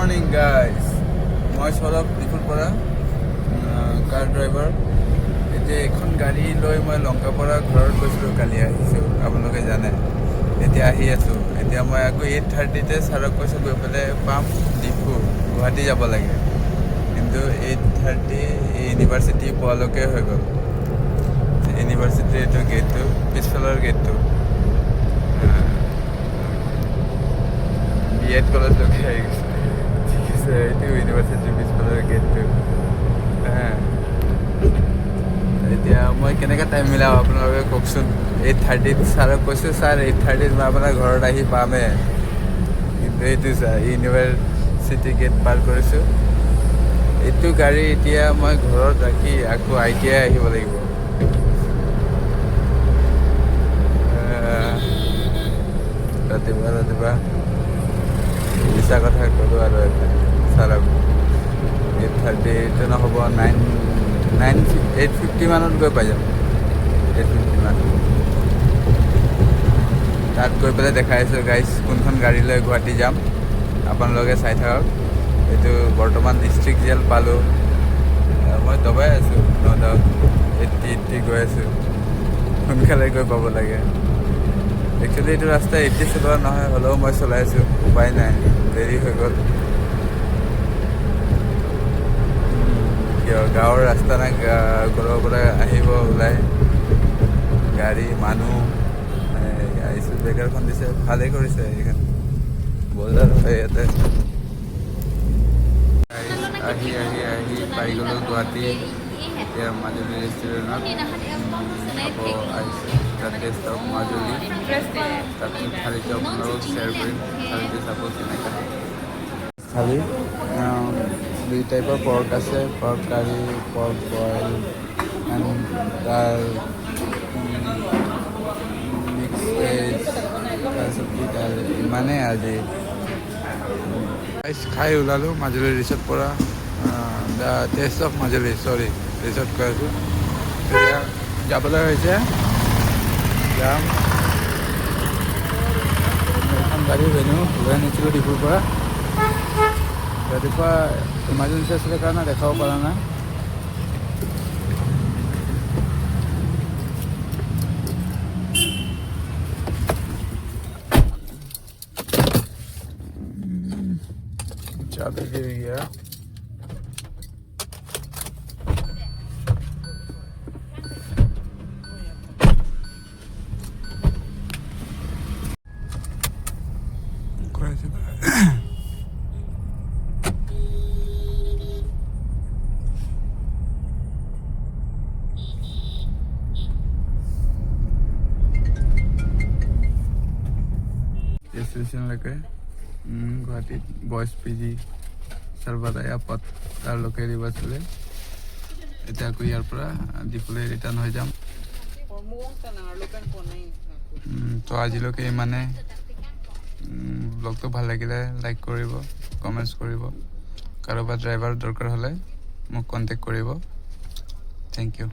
Morning guys, মই সৌৰভ ডিফুৰ পৰা কাৰ ড্ৰাইভাৰ। এতিয়া এখন গাড়ী লৈ মই লংকাৰ পৰা ঘৰত গৈছিলোঁ, কালি আহিছোঁ, আপোনালোকে জানে। এতিয়া আহি আছোঁ, এতিয়া মই আকৌ 8:30তে ছাৰক কৈছোঁ গৈ পেলাই পাম ডিফু, গুৱাহাটী যাব লাগে। কিন্তু 8:30 ইউনিভাৰ্চিটি পোৱালৈকে হৈ গ'ল। ইউনিভাৰ্চিটিৰ এইটো গেটটো, পিছফালৰ গেটটো BEd কলেজলৈকে আহি গৈছে। ঠিক আছে, এইটো ইউনিভাৰ্চিটিৰ পিছফালৰ গেটটো। এতিয়া মই কেনেকৈ টাইম মিলাম আপোনালোকে কওকচোন। 8:30 ছাৰক কৈছোঁ, ছাৰ 8:30 মই আপোনাৰ ঘৰত আহি পামেই, কিন্তু এইটো ছাৰ ইউনিভাৰ্চিটি গেট পাৰ কৰিছোঁ। এইটো গাড়ী এতিয়া মই ঘৰত ৰাখি আকৌ ITI আহিব লাগিব। ৰাতিপুৱা মিছা কথা ক'লোঁ আৰু এটা ছাৰক। 8:30 নহ'ব, 8:50 মানত গৈ পাই যাম। 8:50 মান তাত গৈ পেলাই দেখাইছোঁ গাইজ, কোনখন গাড়ী লৈ গুৱাহাটী যাম, আপোনালোকে চাই থাকক। এইটো বৰ্তমান ডিষ্ট্ৰিক্ট জেল পালোঁ, মই দবাই আছোঁ 80 গৈ আছোঁ, সোনকালে গৈ পাব লাগে। একচুৱেলি এইটো ৰাস্তা 80 চলোৱা নহয়, হ'লেও মই চলাইছোঁ, উপায় নাই, দেৰি হৈ গ'ল। কিয় গাঁৱৰ ৰাস্তা নাই, ঘৰৰ পৰা আহিব ওলাই গাড়ী মানুহ আহিছোঁ। বেকাৰখন দিছে, ভালেই কৰিছে এইখন বজাৰ হয় ইয়াতে। আহি পাই গ'লোঁ গুৱাহাটী। এতিয়া মাজুলী ৰেষ্টুৰেণ্টত খাব আহিছোঁ, দ্য টেষ্ট অফ মাজুলী। তাত থালিটো আপোনালোকক শ্বেয়াৰ কৰিম, থালিটো চাব কেনেকৈ। থালি 2 টাইপৰ পৰ্ক আছে, pork curry, pork boil, and তাৰ মিক্স ভেজ, তাৰপিছত কি তাৰ ইমানেই আজি খাই ওলালোঁ মাজুলী ৰিচৰ্ট পৰা। The taste of Majuli, resort কৈ আছোঁ। এতিয়া যাবলৈ হৈছে, যাম। এখন গাড়ী ভেনু লৈ আনিছিলোঁ ডিপুৰ পৰা। ৰাতিপুৱা ইমাৰ্জেঞ্চি আছিলে কাৰণে দেখাব পৰা নাই। चाबी गिर गया। ষ্টেচনলৈকে গুৱাহাটীত বইজ PG সৰ্বদয়া পথ তাৰলৈকে দিব আছিলে। এতিয়া আকৌ ইয়াৰ পৰা ডিপুলৈ ৰিটাৰ্ণ হৈ যাম। তো আজিলৈকে ইমানে। ব্লগটো ভাল লাগিলে লাইক কৰিব, কমেণ্টছ কৰিব। কাৰোবাৰ ড্ৰাইভাৰ দৰকাৰ হ'লে মোক কণ্টেক্ট কৰিব। Thank U.